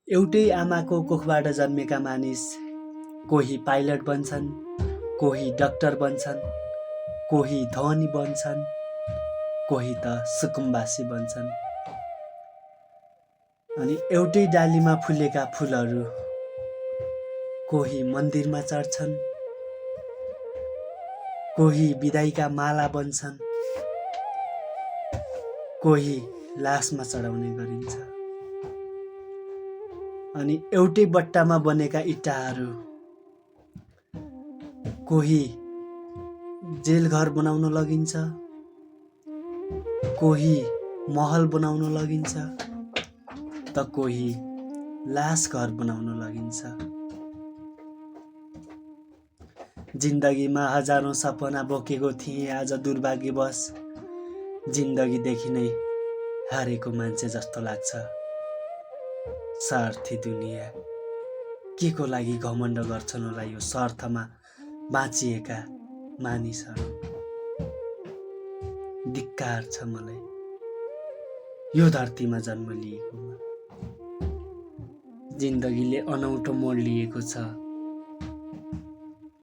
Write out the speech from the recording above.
एउटै आमाको कोखबाट जन्मेका मानिस कोही पाइलट बन्छन्, कोही डाक्टर बन्छन्, कोही धनी बन्छन्, कोही त सुकुम्बासी बन्छन्। अनि एउटै डालीमा फुलेका फुलहरू कोही मन्दिरमा चढ्छन्, कोही बिदाईका माला बन्छन्, कोही लासमा चढाउने गरिन्छ। अनि एउटै बट्टामा बनेका इँटाहरू कोही जेलघर बनाउन लगिन्छ, कोही महल बनाउन लगिन्छ, त कोही लास घर बनाउन लगिन्छ। जिन्दगीमा हजारौं सपना बोकेको थिएँ, आज दुर्भाग्यवश जिन्दगीदेखि नै हारेको मान्छे जस्तो लाग्छ। स्वार्थी दुनिया, के को लागि घमण्ड गर्छन् होला यो स्वार्थमा बाँचिएका मानिसहरू। धिक्कार छ मलाई यो धरतीमा जन्म लिएकोमा। जिन्दगीले अनौठो मोड लिएको छ।